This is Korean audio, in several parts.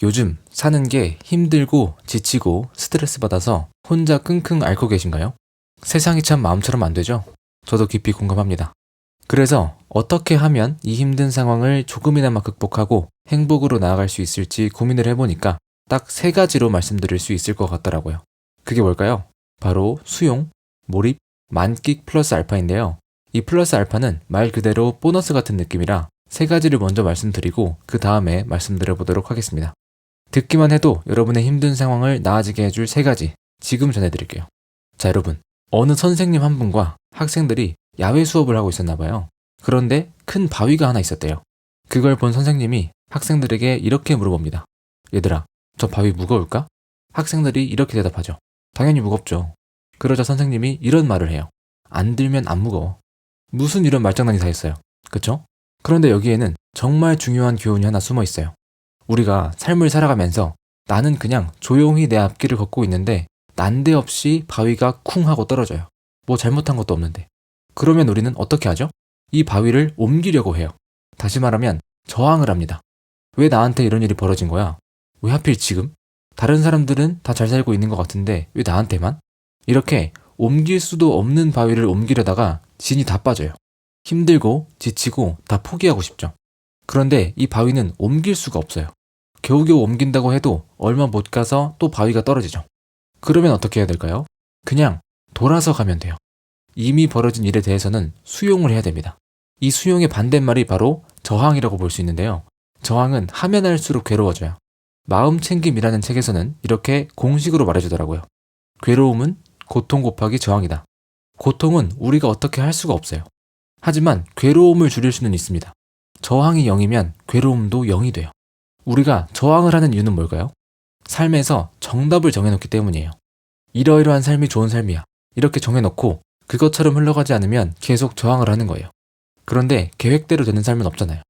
요즘 사는 게 힘들고 지치고 스트레스 받아서 혼자 끙끙 앓고 계신가요? 세상이 참 마음처럼 안 되죠? 저도 깊이 공감합니다. 그래서 어떻게 하면 이 힘든 상황을 조금이나마 극복하고 행복으로 나아갈 수 있을지 고민을 해보니까 딱 세 가지로 말씀드릴 수 있을 것 같더라고요. 그게 뭘까요? 바로 수용, 몰입, 만끽 플러스 알파인데요. 이 플러스 알파는 말 그대로 보너스 같은 느낌이라 세 가지를 먼저 말씀드리고 그 다음에 말씀드려보도록 하겠습니다. 듣기만 해도 여러분의 힘든 상황을 나아지게 해줄 세 가지 지금 전해드릴게요. 자, 여러분, 어느 선생님 한 분과 학생들이 야외 수업을 하고 있었나 봐요. 그런데 큰 바위가 하나 있었대요. 그걸 본 선생님이 학생들에게 이렇게 물어봅니다. 얘들아, 저 바위 무거울까? 학생들이 이렇게 대답하죠. 당연히 무겁죠. 그러자 선생님이 이런 말을 해요. 안 들면 안 무거워. 무슨 이런 말장난이 다 있어요. 그쵸? 그런데 여기에는 정말 중요한 교훈이 하나 숨어 있어요. 우리가 삶을 살아가면서 나는 그냥 조용히 내 앞길을 걷고 있는데 난데없이 바위가 쿵 하고 떨어져요. 뭐 잘못한 것도 없는데. 그러면 우리는 어떻게 하죠? 이 바위를 옮기려고 해요. 다시 말하면 저항을 합니다. 왜 나한테 이런 일이 벌어진 거야? 왜 하필 지금? 다른 사람들은 다 잘 살고 있는 것 같은데 왜 나한테만? 이렇게 옮길 수도 없는 바위를 옮기려다가 진이 다 빠져요. 힘들고 지치고 다 포기하고 싶죠. 그런데 이 바위는 옮길 수가 없어요. 겨우겨우 옮긴다고 해도 얼마 못 가서 또 바위가 떨어지죠. 그러면 어떻게 해야 될까요? 그냥 돌아서 가면 돼요. 이미 벌어진 일에 대해서는 수용을 해야 됩니다. 이 수용의 반대말이 바로 저항이라고 볼 수 있는데요. 저항은 하면 할수록 괴로워져요. 마음챙김이라는 책에서는 이렇게 공식으로 말해주더라고요. 괴로움은 고통 곱하기 저항이다. 고통은 우리가 어떻게 할 수가 없어요. 하지만 괴로움을 줄일 수는 있습니다. 저항이 0이면 괴로움도 0이 돼요. 우리가 저항을 하는 이유는 뭘까요? 삶에서 정답을 정해놓기 때문이에요. 이러이러한 삶이 좋은 삶이야. 이렇게 정해놓고 그것처럼 흘러가지 않으면 계속 저항을 하는 거예요. 그런데 계획대로 되는 삶은 없잖아요.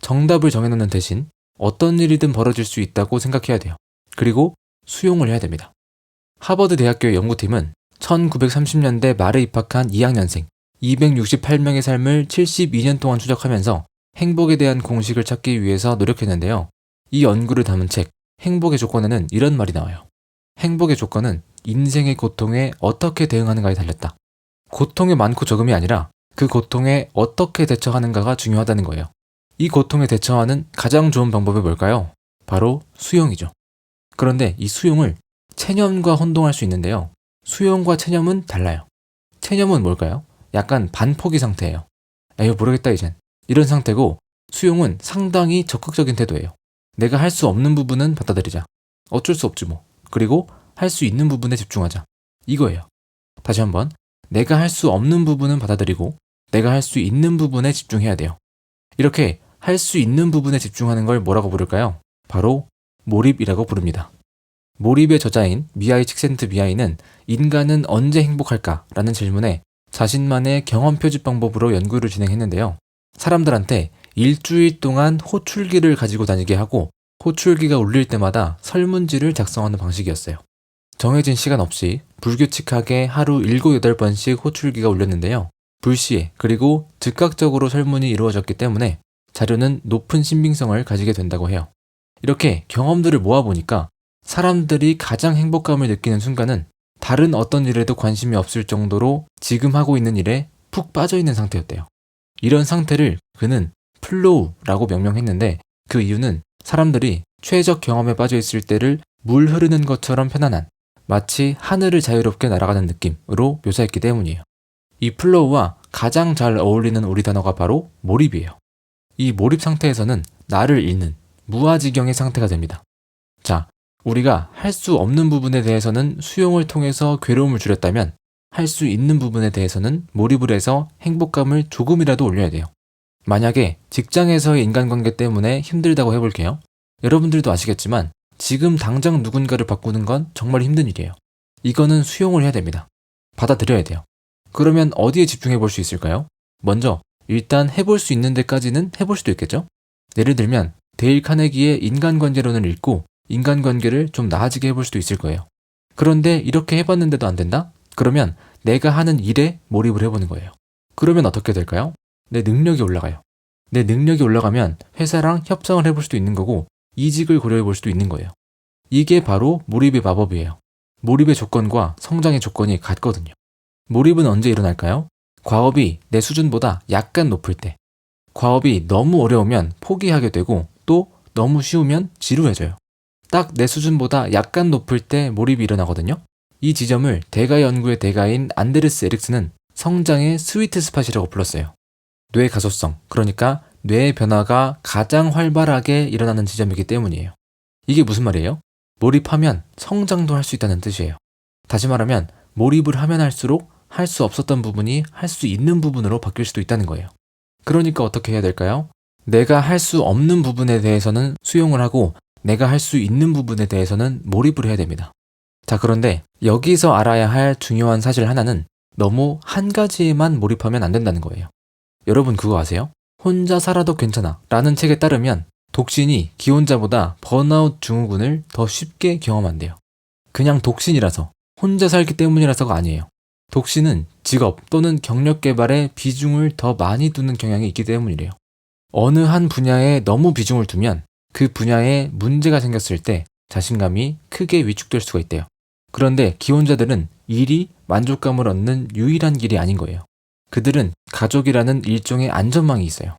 정답을 정해놓는 대신 어떤 일이든 벌어질 수 있다고 생각해야 돼요. 그리고 수용을 해야 됩니다. 하버드 대학교의 연구팀은 1930년대 말에 입학한 2학년생 268명의 삶을 72년 동안 추적하면서 행복에 대한 공식을 찾기 위해서 노력했는데요. 이 연구를 담은 책 행복의 조건에는 이런 말이 나와요. 행복의 조건은 인생의 고통에 어떻게 대응하는가에 달렸다. 고통이 많고 적음이 아니라 그 고통에 어떻게 대처하는가가 중요하다는 거예요. 이 고통에 대처하는 가장 좋은 방법이 뭘까요? 바로 수용이죠. 그런데 이 수용을 체념과 혼동할 수 있는데요. 수용과 체념은 달라요. 체념은 뭘까요? 약간 반포기 상태예요. 에휴, 모르겠다 이젠. 이런 상태고, 수용은 상당히 적극적인 태도예요. 내가 할 수 없는 부분은 받아들이자. 어쩔 수 없지 뭐. 그리고 할 수 있는 부분에 집중하자. 이거예요. 다시 한번. 내가 할 수 없는 부분은 받아들이고 내가 할 수 있는 부분에 집중해야 돼요. 이렇게 할 수 있는 부분에 집중하는 걸 뭐라고 부를까요? 바로 몰입이라고 부릅니다. 몰입의 저자인 미하이 칙센트미하이는 인간은 언제 행복할까? 라는 질문에 자신만의 경험 표집 방법으로 연구를 진행했는데요. 사람들한테 일주일 동안 호출기를 가지고 다니게 하고 호출기가 울릴 때마다 설문지를 작성하는 방식이었어요. 정해진 시간 없이 불규칙하게 하루 7, 8번씩 호출기가 울렸는데요. 불시에 그리고 즉각적으로 설문이 이루어졌기 때문에 자료는 높은 신빙성을 가지게 된다고 해요. 이렇게 경험들을 모아보니까 사람들이 가장 행복감을 느끼는 순간은 다른 어떤 일에도 관심이 없을 정도로 지금 하고 있는 일에 푹 빠져있는 상태였대요. 이런 상태를 그는 플로우라고 명명했는데 그 이유는 사람들이 최적 경험에 빠져있을 때를 물 흐르는 것처럼 편안한 마치 하늘을 자유롭게 날아가는 느낌으로 묘사했기 때문이에요. 이 플로우와 가장 잘 어울리는 우리 단어가 바로 몰입이에요. 이 몰입 상태에서는 나를 잃는 무아지경의 상태가 됩니다. 자, 우리가 할 수 없는 부분에 대해서는 수용을 통해서 괴로움을 줄였다면 할 수 있는 부분에 대해서는 몰입을 해서 행복감을 조금이라도 올려야 돼요. 만약에 직장에서의 인간관계 때문에 힘들다고 해볼게요. 여러분들도 아시겠지만 지금 당장 누군가를 바꾸는 건 정말 힘든 일이에요. 이거는 수용을 해야 됩니다. 받아들여야 돼요. 그러면 어디에 집중해 볼 수 있을까요? 먼저 일단 해볼 수 있는 데까지는 해볼 수도 있겠죠? 예를 들면 데일 카네기의 인간관계론을 읽고 인간관계를 좀 나아지게 해볼 수도 있을 거예요. 그런데 이렇게 해봤는데도 안 된다? 그러면 내가 하는 일에 몰입을 해보는 거예요. 그러면 어떻게 될까요? 내 능력이 올라가요. 내 능력이 올라가면 회사랑 협상을 해볼 수도 있는 거고 이직을 고려해 볼 수도 있는 거예요. 이게 바로 몰입의 마법이에요. 몰입의 조건과 성장의 조건이 같거든요. 몰입은 언제 일어날까요? 과업이 내 수준보다 약간 높을 때. 과업이 너무 어려우면 포기하게 되고 또 너무 쉬우면 지루해져요. 딱 내 수준보다 약간 높을 때 몰입이 일어나거든요. 이 지점을 대가 연구의 대가인 안데르스 에릭슨은 성장의 스위트 스팟이라고 불렀어요. 뇌 가소성, 그러니까 뇌의 변화가 가장 활발하게 일어나는 지점이기 때문이에요. 이게 무슨 말이에요? 몰입하면 성장도 할 수 있다는 뜻이에요. 다시 말하면 몰입을 하면 할수록 할 수 없었던 부분이 할 수 있는 부분으로 바뀔 수도 있다는 거예요. 그러니까 어떻게 해야 될까요? 내가 할 수 없는 부분에 대해서는 수용을 하고 내가 할 수 있는 부분에 대해서는 몰입을 해야 됩니다. 자, 그런데 여기서 알아야 할 중요한 사실 하나는 너무 한 가지에만 몰입하면 안 된다는 거예요. 여러분 그거 아세요? 혼자 살아도 괜찮아 라는 책에 따르면 독신이 기혼자보다 번아웃 증후군을 더 쉽게 경험한대요. 그냥 독신이라서, 혼자 살기 때문이라서가 아니에요. 독신은 직업 또는 경력 개발에 비중을 더 많이 두는 경향이 있기 때문이래요. 어느 한 분야에 너무 비중을 두면 그 분야에 문제가 생겼을 때 자신감이 크게 위축될 수가 있대요. 그런데 기혼자들은 일이 만족감을 얻는 유일한 길이 아닌 거예요. 그들은 가족이라는 일종의 안전망이 있어요.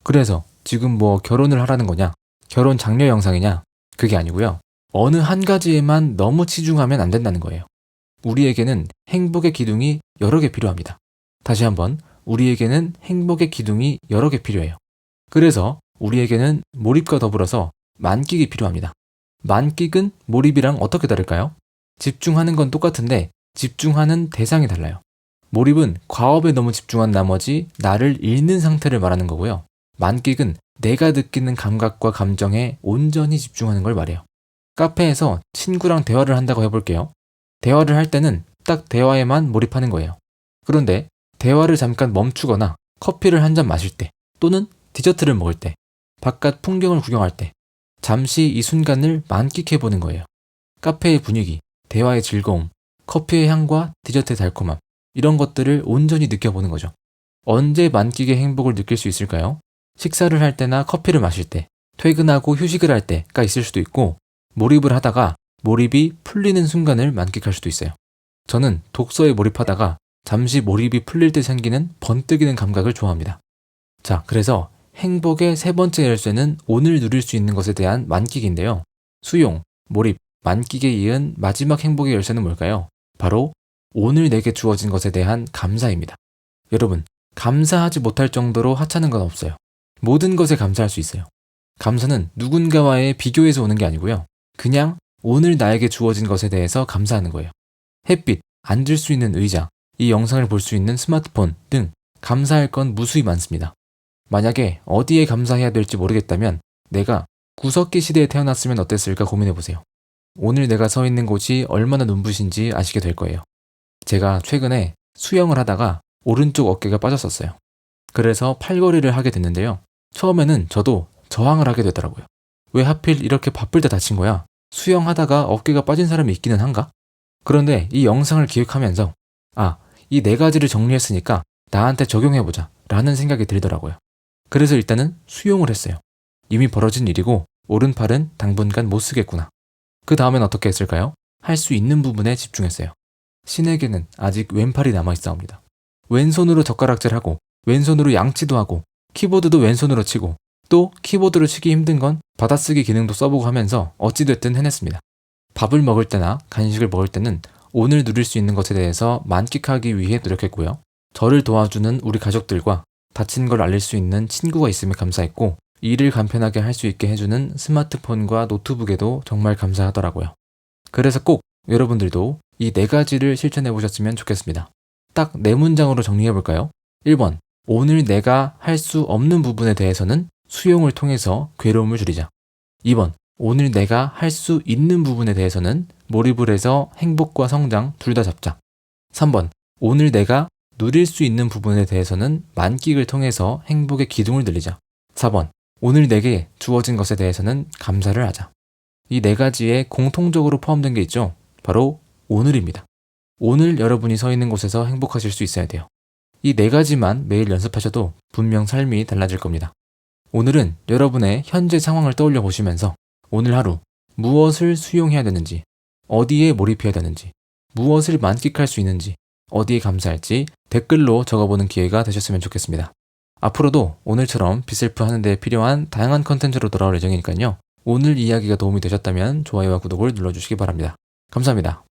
그래서 지금 뭐 결혼을 하라는 거냐? 결혼 장려 영상이냐? 그게 아니고요. 어느 한 가지에만 너무 치중하면 안 된다는 거예요. 우리에게는 행복의 기둥이 여러 개 필요합니다. 다시 한번, 우리에게는 행복의 기둥이 여러 개 필요해요. 그래서 우리에게는 몰입과 더불어서 만끽이 필요합니다. 만끽은 몰입이랑 어떻게 다를까요? 집중하는 건 똑같은데 집중하는 대상이 달라요. 몰입은 과업에 너무 집중한 나머지 나를 잃는 상태를 말하는 거고요. 만끽은 내가 느끼는 감각과 감정에 온전히 집중하는 걸 말해요. 카페에서 친구랑 대화를 한다고 해볼게요. 대화를 할 때는 딱 대화에만 몰입하는 거예요. 그런데 대화를 잠깐 멈추거나 커피를 한 잔 마실 때 또는 디저트를 먹을 때, 바깥 풍경을 구경할 때 잠시 이 순간을 만끽해보는 거예요. 카페의 분위기, 대화의 즐거움, 커피의 향과 디저트의 달콤함, 이런 것들을 온전히 느껴보는 거죠. 언제 만끽의 행복을 느낄 수 있을까요? 식사를 할 때나 커피를 마실 때, 퇴근하고 휴식을 할 때가 있을 수도 있고, 몰입을 하다가 몰입이 풀리는 순간을 만끽할 수도 있어요. 저는 독서에 몰입하다가 잠시 몰입이 풀릴 때 생기는 번뜩이는 감각을 좋아합니다. 자, 그래서 행복의 세 번째 열쇠는 오늘 누릴 수 있는 것에 대한 만끽인데요. 수용, 몰입, 만끽에 이은 마지막 행복의 열쇠는 뭘까요? 바로 오늘 내게 주어진 것에 대한 감사입니다. 여러분, 감사하지 못할 정도로 하찮은 건 없어요. 모든 것에 감사할 수 있어요. 감사는 누군가와의 비교에서 오는 게 아니고요. 그냥 오늘 나에게 주어진 것에 대해서 감사하는 거예요. 햇빛, 앉을 수 있는 의자, 이 영상을 볼 수 있는 스마트폰 등 감사할 건 무수히 많습니다. 만약에 어디에 감사해야 될지 모르겠다면 내가 구석기 시대에 태어났으면 어땠을까 고민해보세요. 오늘 내가 서 있는 곳이 얼마나 눈부신지 아시게 될 거예요. 제가 최근에 수영을 하다가 오른쪽 어깨가 빠졌었어요. 그래서 팔걸이를 하게 됐는데요. 처음에는 저도 저항을 하게 되더라고요. 왜 하필 이렇게 바쁠 때 다친 거야? 수영하다가 어깨가 빠진 사람이 있기는 한가? 그런데 이 영상을 기획하면서 이 네 가지를 정리했으니까 나한테 적용해보자 라는 생각이 들더라고요. 그래서 일단은 수용을 했어요. 이미 벌어진 일이고 오른팔은 당분간 못 쓰겠구나. 그 다음엔 어떻게 했을까요? 할 수 있는 부분에 집중했어요. 신에게는 아직 왼팔이 남아있사옵니다. 왼손으로 젓가락질하고 왼손으로 양치도 하고 키보드도 왼손으로 치고 또 키보드로 치기 힘든 건 받아쓰기 기능도 써보고 하면서 어찌됐든 해냈습니다. 밥을 먹을 때나 간식을 먹을 때는 오늘 누릴 수 있는 것에 대해서 만끽하기 위해 노력했고요. 저를 도와주는 우리 가족들과 다친 걸 알릴 수 있는 친구가 있음에 감사했고 일을 간편하게 할 수 있게 해주는 스마트폰과 노트북에도 정말 감사하더라고요. 그래서 꼭 여러분들도 이 네 가지를 실천해 보셨으면 좋겠습니다. 딱 네 문장으로 정리해 볼까요? 1번, 오늘 내가 할 수 없는 부분에 대해서는 수용을 통해서 괴로움을 줄이자. 2번, 오늘 내가 할 수 있는 부분에 대해서는 몰입을 해서 행복과 성장 둘 다 잡자. 3번, 오늘 내가 누릴 수 있는 부분에 대해서는 만끽을 통해서 행복의 기둥을 늘리자. 4번, 오늘 내게 주어진 것에 대해서는 감사를 하자. 이 네 가지에 공통적으로 포함된 게 있죠. 바로 오늘입니다. 오늘 여러분이 서 있는 곳에서 행복하실 수 있어야 돼요. 이 네 가지만 매일 연습하셔도 분명 삶이 달라질 겁니다. 오늘은 여러분의 현재 상황을 떠올려 보시면서 오늘 하루 무엇을 수용해야 되는지, 어디에 몰입해야 되는지, 무엇을 만끽할 수 있는지, 어디에 감사할지 댓글로 적어보는 기회가 되셨으면 좋겠습니다. 앞으로도 오늘처럼 비셀프 하는 데 필요한 다양한 컨텐츠로 돌아올 예정이니까요. 오늘 이야기가 도움이 되셨다면 좋아요와 구독을 눌러주시기 바랍니다. 감사합니다.